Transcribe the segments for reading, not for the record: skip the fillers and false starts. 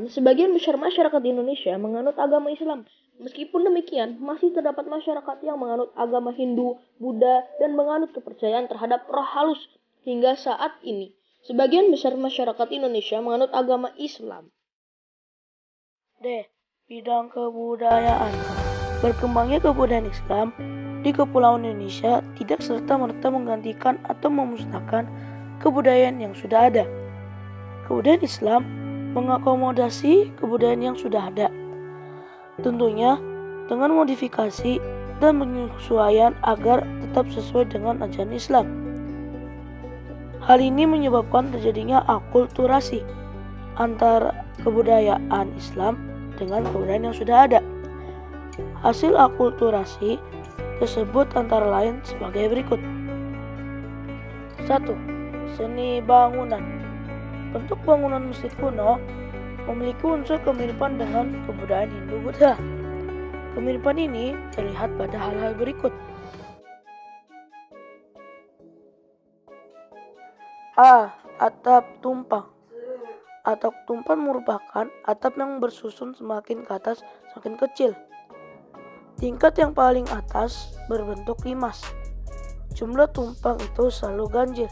Sebagian besar masyarakat di Indonesia menganut agama Islam. Meskipun demikian, masih terdapat masyarakat yang menganut agama Hindu, Buddha, dan menganut kepercayaan terhadap roh halus hingga saat ini. Sebagian besar masyarakat Indonesia menganut agama Islam. D. Bidang kebudayaan. Berkembangnya kebudayaan Islam di Kepulauan Indonesia tidak serta-merta menggantikan atau memusnahkan kebudayaan yang sudah ada. Kebudayaan Islam mengakomodasi kebudayaan yang sudah ada, tentunya dengan modifikasi dan penyesuaian agar tetap sesuai dengan ajaran Islam. Hal ini menyebabkan terjadinya akulturasi antara kebudayaan Islam dengan kebudayaan yang sudah ada. Hasil akulturasi tersebut antara lain sebagai berikut. 1. Seni bangunan. Bentuk bangunan masjid kuno memiliki unsur kemiripan dengan kebudayaan Hindu-Buddha. Kemiripan ini terlihat pada hal-hal berikut. A. Atap tumpang. Atap tumpang merupakan atap yang bersusun semakin ke atas semakin kecil. Tingkat yang paling atas berbentuk limas. Jumlah tumpang itu selalu ganjil,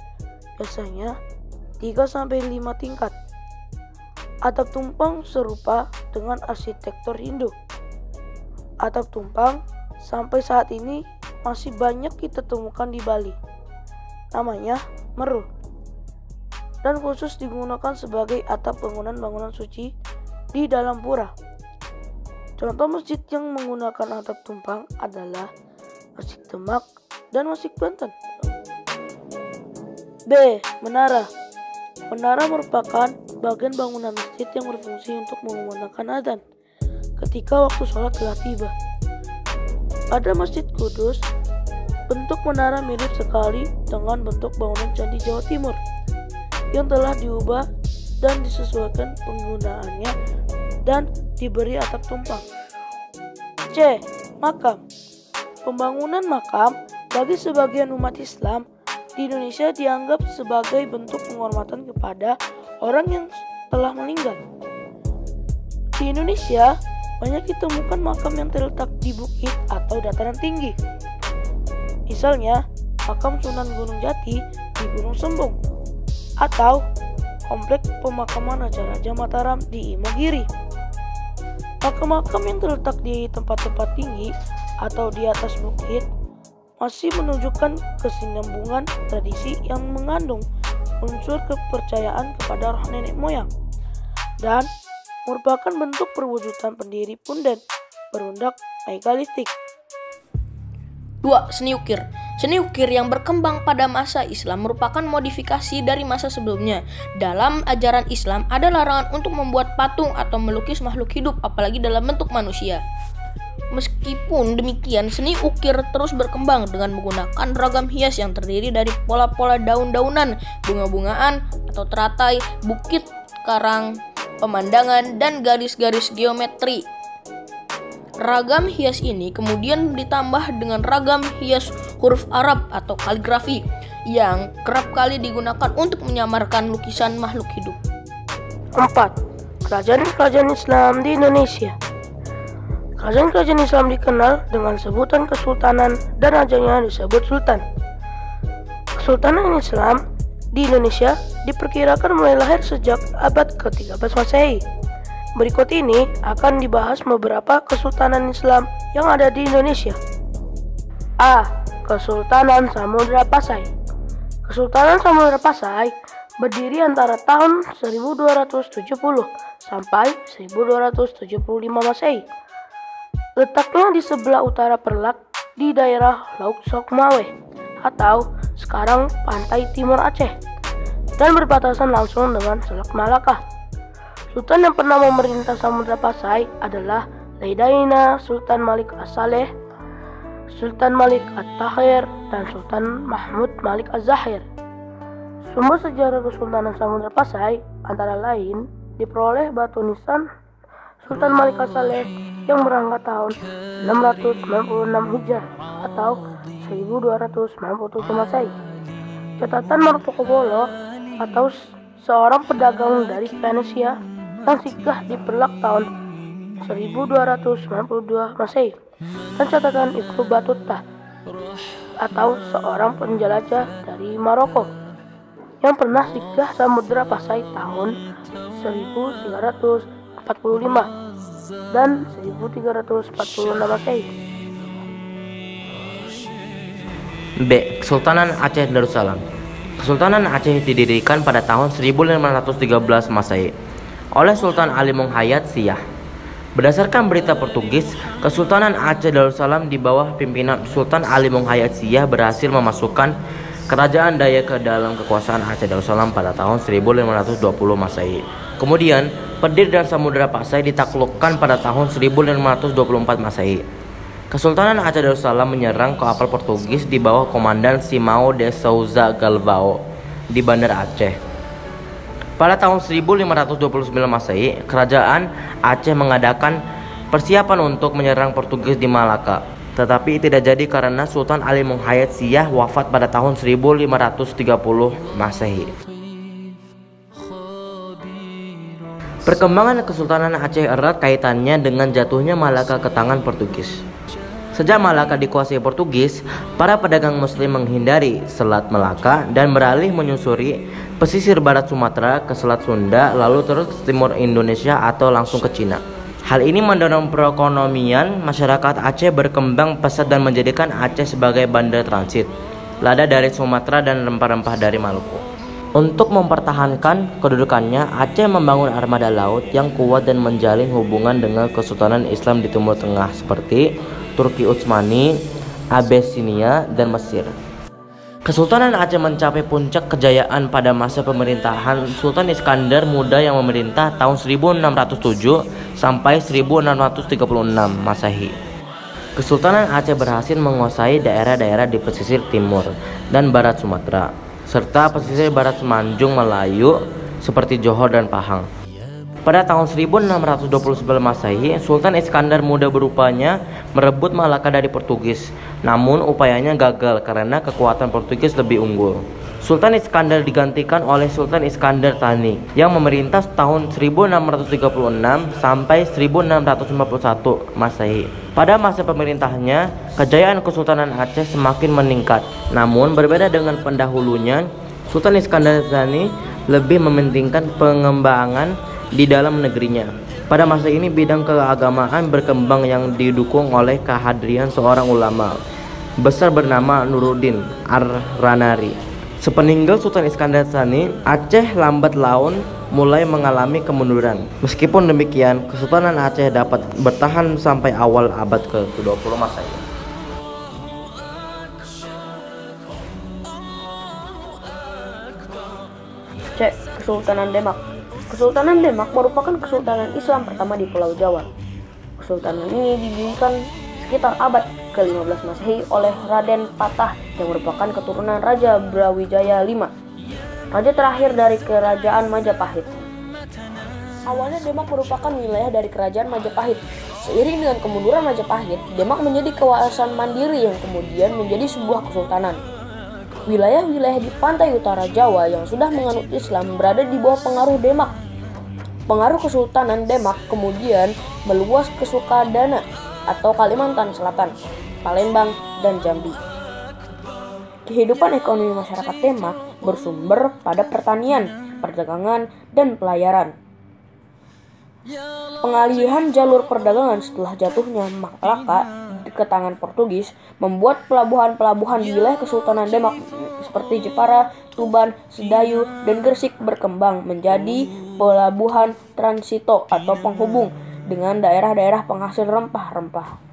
biasanya 3-5 tingkat. Atap tumpang serupa dengan arsitektur Hindu. Atap tumpang sampai saat ini masih banyak kita temukan di Bali. Namanya meru, dan khusus digunakan sebagai atap bangunan-bangunan suci di dalam pura. Contoh masjid yang menggunakan atap tumpang adalah Masjid Demak dan Masjid Banten. B. Menara. Menara merupakan bagian bangunan masjid yang berfungsi untuk mengumandangkan adzan ketika waktu sholat telah tiba. Pada Masjid Kudus, bentuk menara mirip sekali dengan bentuk bangunan Candi Jawa Timur yang telah diubah dan disesuaikan penggunaannya dan diberi atap tumpang. C. Makam. Pembangunan makam bagi sebagian umat Islam di Indonesia dianggap sebagai bentuk penghormatan kepada orang yang telah meninggal. Di Indonesia, banyak ditemukan makam yang terletak di bukit atau dataran tinggi. Misalnya, makam Sunan Gunung Jati di Gunung Sembung, atau kompleks pemakaman Raja-Raja Mataram di Imogiri. Makam-makam yang terletak di tempat-tempat tinggi atau di atas bukit masih menunjukkan kesinambungan tradisi yang mengandung unsur kepercayaan kepada roh nenek moyang dan merupakan bentuk perwujudan pendiri punden berundak megalitik. 2. Seni ukir. Seni ukir yang berkembang pada masa Islam merupakan modifikasi dari masa sebelumnya. Dalam ajaran Islam ada larangan untuk membuat patung atau melukis makhluk hidup, apalagi dalam bentuk manusia. Meskipun demikian, seni ukir terus berkembang dengan menggunakan ragam hias yang terdiri dari pola-pola daun-daunan, bunga-bungaan atau teratai, bukit, karang, pemandangan, dan garis-garis geometri. Ragam hias ini kemudian ditambah dengan ragam hias huruf Arab atau kaligrafi yang kerap kali digunakan untuk menyamarkan lukisan makhluk hidup. 4. Kerajaan-kerajaan Islam di Indonesia. Kerajaan-kerajaan Islam dikenal dengan sebutan kesultanan dan rajanya disebut sultan. Kesultanan Islam di Indonesia diperkirakan mulai lahir sejak abad ke-13 Masehi. Berikut ini akan dibahas beberapa kesultanan Islam yang ada di Indonesia. A. Kesultanan Samudra Pasai. Kesultanan Samudra Pasai berdiri antara tahun 1270 sampai 1275 Masehi. Letaknya di sebelah utara Perlak di daerah Laut Sokmawe atau sekarang pantai timur Aceh dan berbatasan langsung dengan Selat Malaka. Sultan yang pernah memerintah Samudra Pasai adalah Laidaina Sultan Malik As-Saleh, Sultan Malik At-Tahir, dan Sultan Mahmud Malik Az-Zahir. Sumber sejarah Kesultanan Samudra Pasai antara lain diperoleh batu nisan Sultan Malik As-Saleh yang berangkat tahun 696 Hijrah atau 1297 Masehi. Catatan Marco Polo atau seorang pedagang dari Venesia yang singgah di Pelak tahun 1292 Masehi, dan catatan Ibnu Battuta atau seorang penjelajah dari Maroko yang pernah singgah Samudra Pasai tahun 1345 dan 1346 Masehi. B. Kesultanan Aceh Darussalam. Kesultanan Aceh didirikan pada tahun 1513 Masehi oleh Sultan Alimong Hayat Siyah. Berdasarkan berita Portugis, Kesultanan Aceh Darussalam di bawah pimpinan Sultan Alimong Hayat Siyah berhasil memasukkan Kerajaan Dayak ke dalam kekuasaan Aceh Darussalam pada tahun 1520 Masehi. Kemudian, Pedir dan Samudra Pasai ditaklukkan pada tahun 1524 Masehi. Kesultanan Aceh Darussalam menyerang kapal Portugis di bawah komandan Simão de Souza Galvão di Bandar Aceh. Pada tahun 1529 Masehi, Kerajaan Aceh mengadakan persiapan untuk menyerang Portugis di Malaka. Tetapi tidak jadi karena Sultan Alimong Hayat Siyah wafat pada tahun 1530 Masehi. Perkembangan Kesultanan Aceh erat kaitannya dengan jatuhnya Malaka ke tangan Portugis. Sejak Malaka dikuasai Portugis, para pedagang Muslim menghindari Selat Malaka dan beralih menyusuri pesisir barat Sumatera ke Selat Sunda, lalu terus ke timur Indonesia atau langsung ke Cina. Hal ini mendorong perekonomian masyarakat Aceh berkembang pesat dan menjadikan Aceh sebagai bandar transit lada dari Sumatera dan rempah-rempah dari Maluku. Untuk mempertahankan kedudukannya, Aceh membangun armada laut yang kuat dan menjalin hubungan dengan kesultanan Islam di Timur Tengah seperti Turki Utsmani, Abyssinia, dan Mesir. Kesultanan Aceh mencapai puncak kejayaan pada masa pemerintahan Sultan Iskandar Muda yang memerintah tahun 1607 sampai 1636 Masehi. Kesultanan Aceh berhasil menguasai daerah-daerah di pesisir timur dan barat Sumatera, serta pesisir barat Semenanjung Melayu seperti Johor dan Pahang. Pada tahun 1629 Masehi, Sultan Iskandar Muda berupaya merebut Malaka dari Portugis. Namun upayanya gagal karena kekuatan Portugis lebih unggul. Sultan Iskandar digantikan oleh Sultan Iskandar Thani yang memerintah tahun 1636 sampai 1651 Masehi. Pada masa pemerintahnya, kejayaan Kesultanan Aceh semakin meningkat. Namun berbeda dengan pendahulunya, Sultan Iskandar Thani lebih mementingkan pengembangan di dalam negerinya. Pada masa ini bidang keagamaan berkembang yang didukung oleh kehadiran seorang ulama besar bernama Nuruddin Ar-Ranari. Sepeninggal Sultan Iskandar Thani, Aceh lambat laun mulai mengalami kemunduran. Meskipun demikian, Kesultanan Aceh dapat bertahan sampai awal abad ke-20 Masehi. C. Kesultanan Demak. Kesultanan Demak merupakan kesultanan Islam pertama di Pulau Jawa. Kesultanan ini didirikan sekitar abad ke-15 Masehi oleh Raden Patah yang merupakan keturunan Raja Brawijaya V, raja terakhir dari Kerajaan Majapahit. Awalnya Demak merupakan wilayah dari Kerajaan Majapahit. Seiring dengan kemunduran Majapahit, Demak menjadi kawasan mandiri yang kemudian menjadi sebuah kesultanan. Wilayah-wilayah di pantai utara Jawa yang sudah menganut Islam berada di bawah pengaruh Demak. Pengaruh Kesultanan Demak kemudian meluas ke Sukadana atau Kalimantan Selatan, Palembang, dan Jambi. Kehidupan ekonomi masyarakat Demak bersumber pada pertanian, perdagangan, dan pelayaran. Pengalihan jalur perdagangan setelah jatuhnya Malaka ke tangan Portugis membuat pelabuhan-pelabuhan di wilayah Kesultanan Demak seperti Jepara, Tuban, Sedayu, dan Gresik berkembang menjadi pelabuhan transito atau penghubung dengan daerah-daerah penghasil rempah-rempah.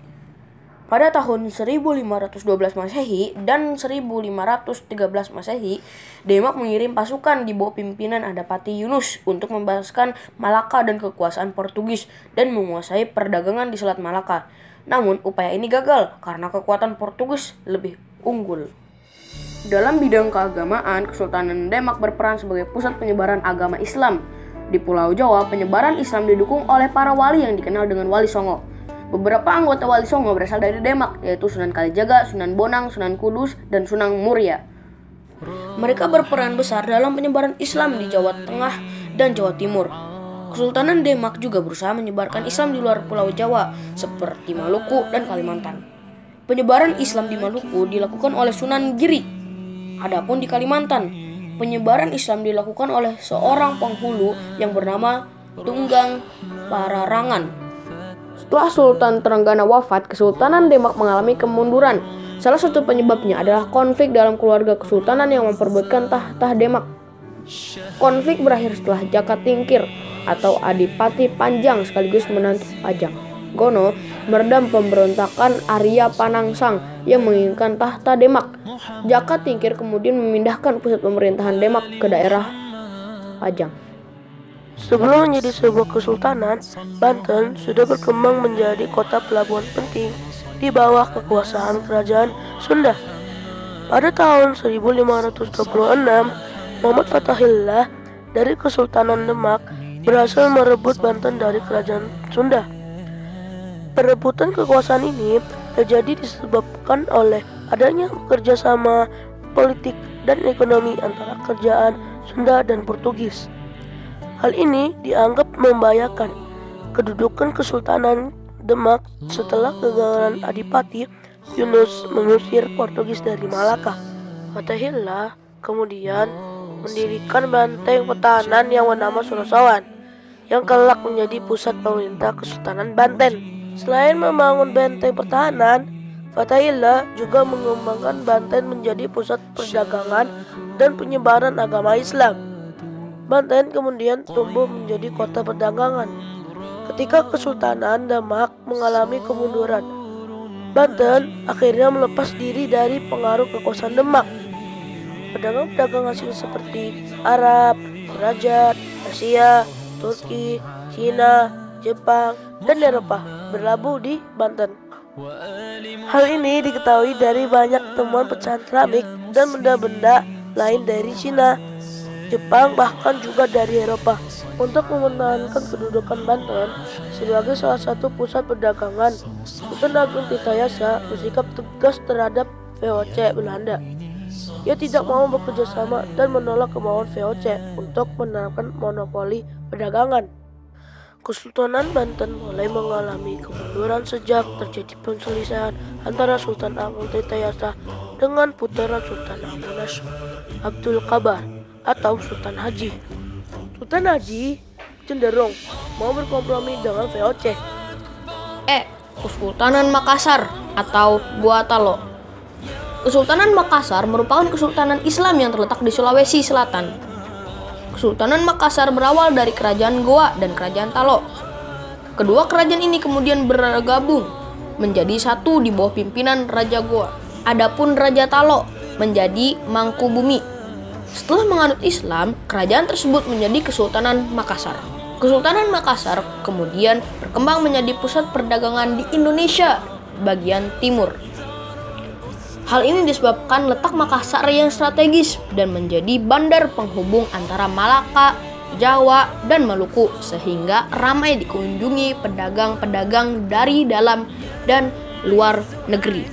Pada tahun 1512 Masehi dan 1513 Masehi, Demak mengirim pasukan di bawah pimpinan Adapati Yunus untuk membebaskan Malaka dan kekuasaan Portugis dan menguasai perdagangan di Selat Malaka. Namun upaya ini gagal karena kekuatan Portugis lebih unggul. Dalam bidang keagamaan, Kesultanan Demak berperan sebagai pusat penyebaran agama Islam. Di Pulau Jawa, penyebaran Islam didukung oleh para wali yang dikenal dengan Wali Songo. Beberapa anggota Wali Songo berasal dari Demak, yaitu Sunan Kalijaga, Sunan Bonang, Sunan Kudus, dan Sunan Muria. Mereka berperan besar dalam penyebaran Islam di Jawa Tengah dan Jawa Timur. Kesultanan Demak juga berusaha menyebarkan Islam di luar Pulau Jawa, seperti Maluku dan Kalimantan. Penyebaran Islam di Maluku dilakukan oleh Sunan Giri. Adapun di Kalimantan, penyebaran Islam dilakukan oleh seorang penghulu yang bernama Tunggang Pararangan. Setelah Sultan Trenggana wafat, Kesultanan Demak mengalami kemunduran. Salah satu penyebabnya adalah konflik dalam keluarga kesultanan yang memperebutkan tahta Demak. Konflik berakhir setelah Jaka Tingkir atau Adipati Panjang sekaligus menantu Pajang Gono meredam pemberontakan Arya Panangsang yang menginginkan tahta Demak. Jaka Tingkir kemudian memindahkan pusat pemerintahan Demak ke daerah Pajang. Sebelum menjadi sebuah kesultanan, Banten sudah berkembang menjadi kota pelabuhan penting di bawah kekuasaan kerajaan Sunda. Pada tahun 1526, Muhammad Fathahillah dari Kesultanan Demak berhasil merebut Banten dari kerajaan Sunda. Perebutan kekuasaan ini terjadi disebabkan oleh adanya kerjasama politik dan ekonomi antara kerajaan Sunda dan Portugis. Hal ini dianggap membahayakan kedudukan Kesultanan Demak setelah kegagalan Adipati Yunus mengusir Portugis dari Malaka. Fathahillah kemudian mendirikan benteng pertahanan yang bernama Surosawan, yang kelak menjadi pusat pemerintah Kesultanan Banten. Selain membangun benteng pertahanan, Fathahillah juga mengembangkan Banten menjadi pusat perdagangan dan penyebaran agama Islam. Banten kemudian tumbuh menjadi kota perdagangan. Ketika Kesultanan Demak mengalami kemunduran, Banten akhirnya melepas diri dari pengaruh kekuasaan Demak. Pedagang-pedagang asing seperti Arab, Derajat, Asia, Turki, Cina, Jepang, dan Eropa berlabuh di Banten. Hal ini diketahui dari banyak temuan pecahan keramik dan benda-benda lain dari Cina, Jepang, bahkan juga dari Eropa. Untuk mempertahankan kedudukan Banten sebagai salah satu pusat perdagangan, Sultan Agung Tirtayasa bersikap tegas terhadap VOC Belanda. Ia tidak mau bekerja sama dan menolak kemauan VOC untuk menerapkan monopoli perdagangan. Kesultanan Banten mulai mengalami kemunduran sejak terjadi perselisihan antara Sultan Agung Tirtayasa dengan putra Sultan Agung Abdul Kabar atau Sultan Haji. Sultan Haji cenderung mau berkompromi dengan VOC. Kesultanan Makassar atau Gua Talo. Kesultanan Makassar merupakan kesultanan Islam yang terletak di Sulawesi Selatan. Kesultanan Makassar berawal dari kerajaan Goa dan kerajaan Talo. Kedua kerajaan ini kemudian bergabung menjadi satu di bawah pimpinan Raja Goa. Adapun Raja Talo menjadi Mangkubumi. Setelah menganut Islam, kerajaan tersebut menjadi Kesultanan Makassar. Kesultanan Makassar kemudian berkembang menjadi pusat perdagangan di Indonesia bagian timur. Hal ini disebabkan letak Makassar yang strategis dan menjadi bandar penghubung antara Malaka, Jawa, dan Maluku, sehingga ramai dikunjungi pedagang-pedagang dari dalam dan luar negeri.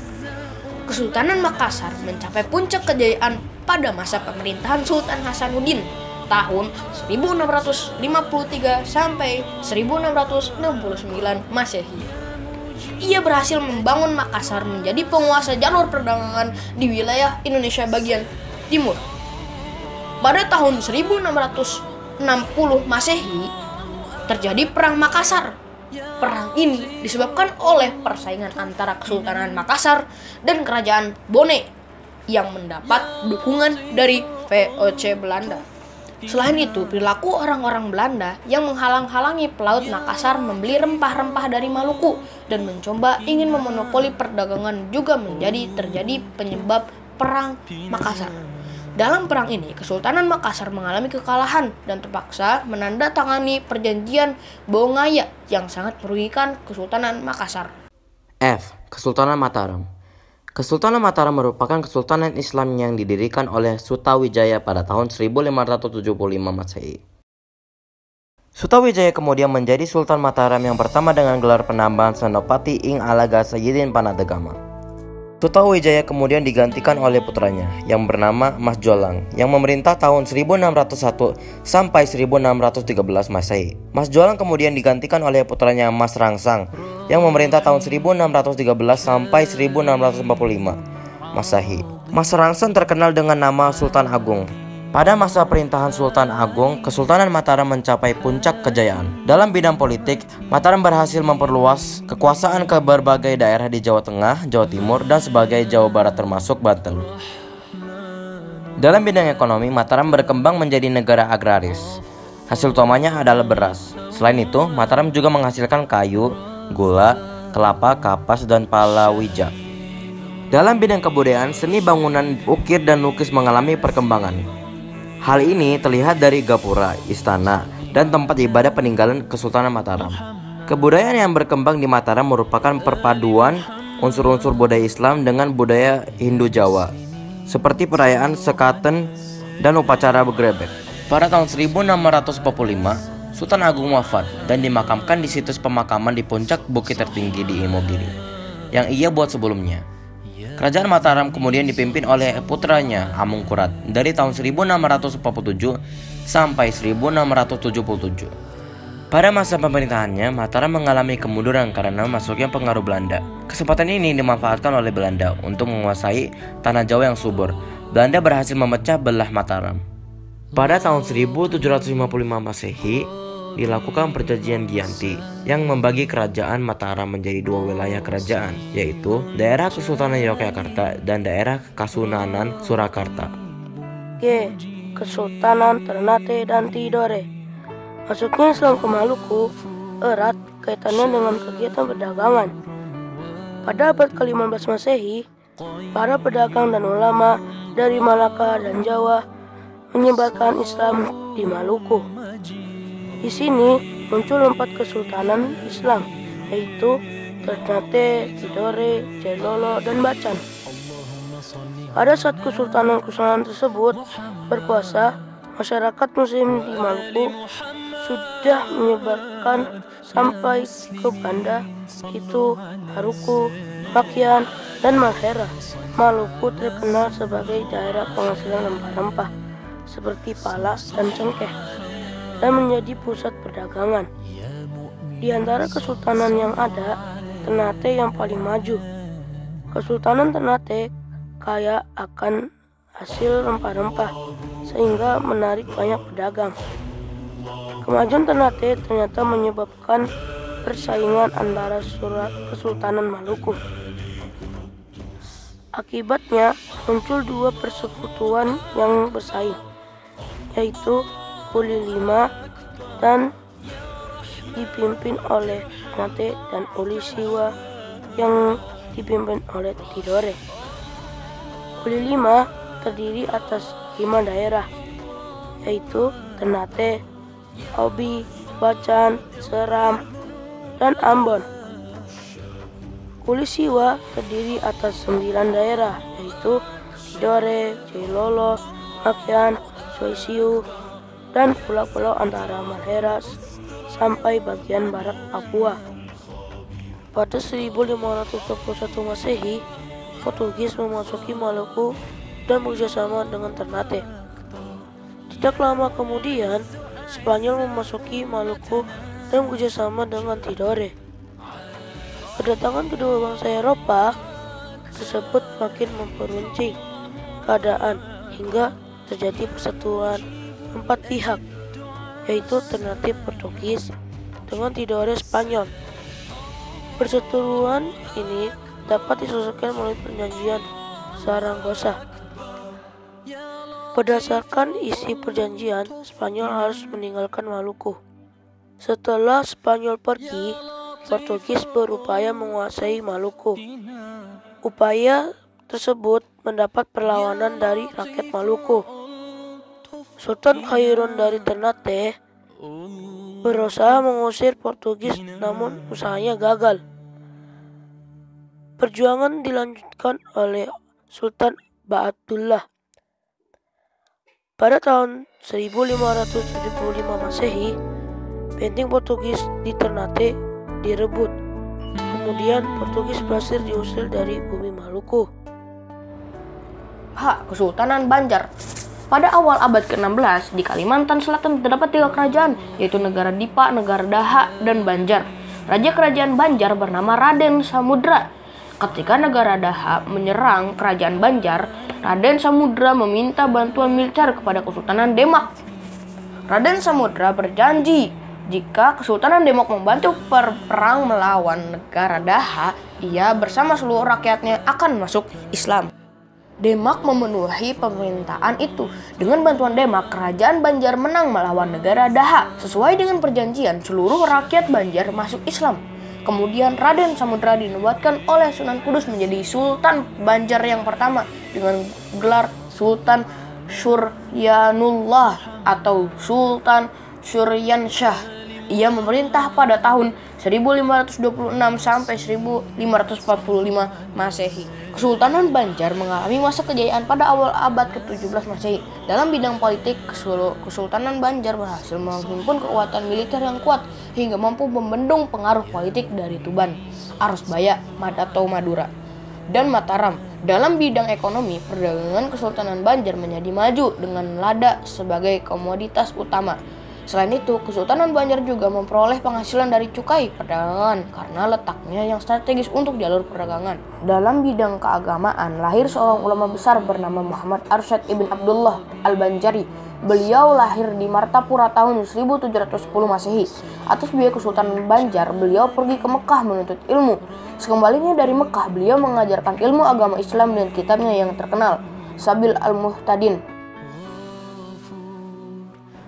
Kesultanan Makassar mencapai puncak kejayaan pada masa pemerintahan Sultan Hasanuddin tahun 1653 sampai 1669 Masehi. Ia berhasil membangun Makassar menjadi penguasa jalur perdagangan di wilayah Indonesia bagian timur. Pada tahun 1660 Masehi terjadi Perang Makassar. Perang ini disebabkan oleh persaingan antara Kesultanan Makassar dan Kerajaan Bone yang mendapat dukungan dari VOC Belanda. Selain itu, perilaku orang-orang Belanda yang menghalang-halangi pelaut Makassar membeli rempah-rempah dari Maluku dan mencoba ingin memonopoli perdagangan juga terjadi penyebab Perang Makassar. Dalam perang ini, Kesultanan Makassar mengalami kekalahan dan terpaksa menandatangani perjanjian Bongaya yang sangat merugikan Kesultanan Makassar. Kesultanan Mataram. Kesultanan Mataram merupakan kesultanan Islam yang didirikan oleh Sutawijaya pada tahun 1575 Masehi. Sutawijaya kemudian menjadi Sultan Mataram yang pertama dengan gelar penambahan Senopati ing Alaga Sayyidin Panadegama. Sutawijaya kemudian digantikan oleh putranya yang bernama Mas Jolang yang memerintah tahun 1601 sampai 1613 Masehi. Mas Jolang kemudian digantikan oleh putranya Mas Rangsang yang memerintah tahun 1613 sampai 1645 Masehi. Mas Rangsang terkenal dengan nama Sultan Agung. Pada masa perintahan Sultan Agung, Kesultanan Mataram mencapai puncak kejayaan. Dalam bidang politik, Mataram berhasil memperluas kekuasaan ke berbagai daerah di Jawa Tengah, Jawa Timur, dan sebagai Jawa Barat termasuk Banten. Dalam bidang ekonomi, Mataram berkembang menjadi negara agraris. Hasil utamanya adalah beras. Selain itu, Mataram juga menghasilkan kayu, gula, kelapa, kapas, dan palawija. Dalam bidang kebudayaan, seni bangunan ukir dan lukis mengalami perkembangan. Hal ini terlihat dari gapura, istana, dan tempat ibadah peninggalan Kesultanan Mataram. Kebudayaan yang berkembang di Mataram merupakan perpaduan unsur-unsur budaya Islam dengan budaya Hindu Jawa, seperti perayaan sekaten dan upacara begrebek. Pada tahun 1645, Sultan Agung wafat dan dimakamkan di situs pemakaman di puncak bukit tertinggi di Imogiri yang ia buat sebelumnya. Kerajaan Mataram kemudian dipimpin oleh putranya Amungkurat dari tahun 1647 sampai 1677. Pada masa pemerintahannya, Mataram mengalami kemunduran karena masuknya pengaruh Belanda. Kesempatan ini dimanfaatkan oleh Belanda untuk menguasai tanah Jawa yang subur. Belanda berhasil memecah belah Mataram. Pada tahun 1755 Masehi, dilakukan perjanjian Giyanti yang membagi kerajaan Mataram menjadi dua wilayah kerajaan, yaitu daerah Kesultanan Yogyakarta dan daerah Kasunanan Surakarta. G. Kesultanan Ternate dan Tidore. Masuknya Islam ke Maluku erat kaitannya dengan kegiatan perdagangan. Pada abad ke-15 Masehi, para pedagang dan ulama dari Malaka dan Jawa menyebarkan Islam di Maluku. Di sini muncul 4 kesultanan Islam, yaitu Ternate, Tidore, Jailolo, dan Bacan. Pada saat kesultanan-kesultanan tersebut berkuasa, masyarakat Muslim di Maluku sudah menyebarkan sampai ke Banda, Kitu, Haruku, Makian, dan Malhera. Maluku terkenal sebagai daerah penghasilan rempah-rempah seperti pala dan cengkeh, dan menjadi pusat perdagangan. Di antara kesultanan yang ada, Ternate yang paling maju. Kesultanan Ternate kaya akan hasil rempah-rempah sehingga menarik banyak pedagang. Kemajuan Ternate ternyata menyebabkan persaingan antara Kesultanan Maluku. Akibatnya muncul 2 persekutuan yang bersaing, yaitu Uli V dan dipimpin oleh Ternate dan Uli Siwa yang dipimpin oleh Tidore. Uli V terdiri atas 5 daerah, yaitu Ternate, Obi, Bacan, Seram, dan Ambon. Uli Siwa terdiri atas 9 daerah, yaitu Tidore, Jailolo, Makian, Soisiu, dan pulau-pulau antara Malhera sampai bagian barat Papua. Pada 1521 Masehi, Portugis memasuki Maluku dan bekerjasama dengan Ternate. Tidak lama kemudian, Spanyol memasuki Maluku dan bekerjasama dengan Tidore. Kedatangan kedua bangsa Eropa tersebut makin memperuncing keadaan hingga terjadi persatuan 4 pihak, yaitu Ternate Portugis dengan Tidore Spanyol. Perseteruan ini dapat diselesaikan melalui perjanjian Zaragoza. Berdasarkan isi perjanjian, Spanyol harus meninggalkan Maluku. Setelah Spanyol pergi, Portugis berupaya menguasai Maluku. Upaya tersebut mendapat perlawanan dari rakyat Maluku. Sultan Khairon dari Ternate berusaha mengusir Portugis, namun usahanya gagal. Perjuangan dilanjutkan oleh Sultan Ba'atullah. Pada tahun 1575 Masehi, benteng Portugis di Ternate direbut. Kemudian Portugis berhasil diusir dari bumi Maluku. buku. Kesultanan Banjar. Pada awal abad ke-16, di Kalimantan Selatan terdapat 3 kerajaan, yaitu Negara Dipa, Negara Daha, dan Banjar. Raja Kerajaan Banjar bernama Raden Samudra. Ketika Negara Daha menyerang Kerajaan Banjar, Raden Samudra meminta bantuan militer kepada Kesultanan Demak. Raden Samudra berjanji jika Kesultanan Demak membantu perang melawan Negara Daha, ia bersama seluruh rakyatnya akan masuk Islam. Demak memenuhi permintaan itu. Dengan bantuan Demak, Kerajaan Banjar menang melawan Negara Daha. Sesuai dengan perjanjian, seluruh rakyat Banjar masuk Islam. Kemudian Raden Samudra dinobatkan oleh Sunan Kudus menjadi Sultan Banjar yang pertama dengan gelar Sultan Suryanullah atau Sultan Suryansyah. Ia memerintah pada tahun 1526 sampai 1545 Masehi. Kesultanan Banjar mengalami masa kejayaan pada awal abad ke-17 Masehi. Dalam bidang politik, Kesultanan Banjar berhasil menghimpun kekuatan militer yang kuat hingga mampu membendung pengaruh politik dari Tuban, Arosbaya, atau Madura, dan Mataram. Dalam bidang ekonomi, perdagangan Kesultanan Banjar menjadi maju dengan lada sebagai komoditas utama. Selain itu, Kesultanan Banjar juga memperoleh penghasilan dari cukai perdagangan karena letaknya yang strategis untuk jalur perdagangan. Dalam bidang keagamaan, lahir seorang ulama besar bernama Muhammad Arsyad Ibn Abdullah Al-Banjari. Beliau lahir di Martapura tahun 1710 Masehi. Atas biaya Kesultanan Banjar, beliau pergi ke Mekah menuntut ilmu. Sekembalinya dari Mekah, beliau mengajarkan ilmu agama Islam dan kitabnya yang terkenal, Sabil Al-Muhtadin.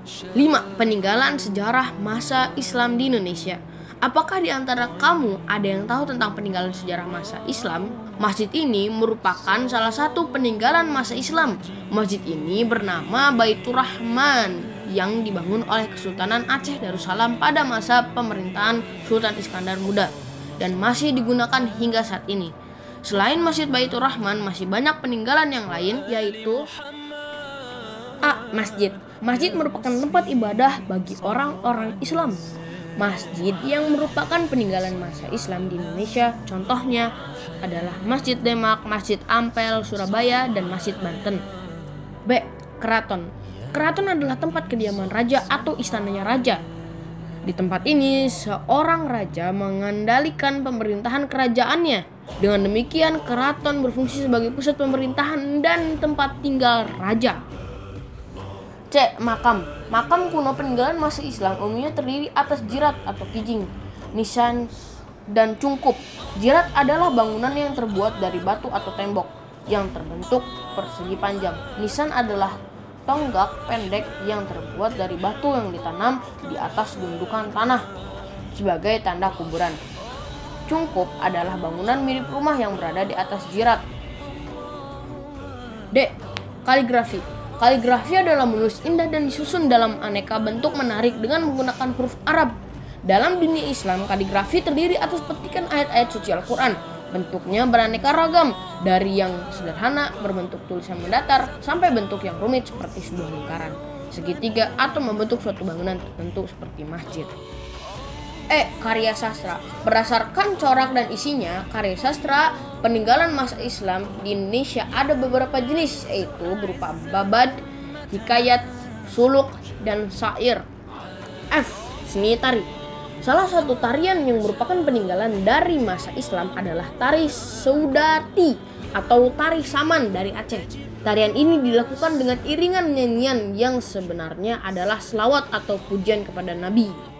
5. Peninggalan sejarah masa Islam di Indonesia. Apakah di antara kamu ada yang tahu tentang peninggalan sejarah masa Islam? Masjid ini merupakan salah satu peninggalan masa Islam. Masjid ini bernama Baitur Rahman yang dibangun oleh Kesultanan Aceh Darussalam pada masa pemerintahan Sultan Iskandar Muda dan masih digunakan hingga saat ini. Selain Masjid Baitur Rahman, masih banyak peninggalan yang lain, yaitu Masjid. Masjid merupakan tempat ibadah bagi orang-orang Islam. Masjid yang merupakan peninggalan masa Islam di Indonesia, contohnya adalah Masjid Demak, Masjid Ampel, Surabaya, dan Masjid Banten. B. Keraton. Keraton adalah tempat kediaman raja atau istananya raja. Di tempat ini, seorang raja mengendalikan pemerintahan kerajaannya. Dengan demikian, keraton berfungsi sebagai pusat pemerintahan dan tempat tinggal raja. C. Makam. Makam kuno peninggalan masa Islam umumnya terdiri atas jirat atau kijing, nisan, dan cungkup. Jirat adalah bangunan yang terbuat dari batu atau tembok yang terbentuk persegi panjang. Nisan adalah tonggak pendek yang terbuat dari batu yang ditanam di atas gundukan tanah sebagai tanda kuburan. Cungkup adalah bangunan mirip rumah yang berada di atas jirat. D. Kaligrafi. Kaligrafi adalah menulis indah dan disusun dalam aneka bentuk menarik dengan menggunakan huruf Arab. Dalam dunia Islam, kaligrafi terdiri atas petikan ayat-ayat suci Al-Quran. Bentuknya beraneka ragam, dari yang sederhana berbentuk tulisan mendatar sampai bentuk yang rumit seperti sebuah lingkaran, segitiga, atau membentuk suatu bangunan tertentu seperti masjid. E. Karya sastra. Berdasarkan corak dan isinya, karya sastra peninggalan masa Islam di Indonesia ada beberapa jenis, yaitu berupa babad, hikayat, suluk, dan syair. F. Seni tari. Salah satu tarian yang merupakan peninggalan dari masa Islam adalah tari Saudati atau tari Saman dari Aceh. Tarian ini dilakukan dengan iringan nyanyian yang sebenarnya adalah selawat atau pujian kepada Nabi.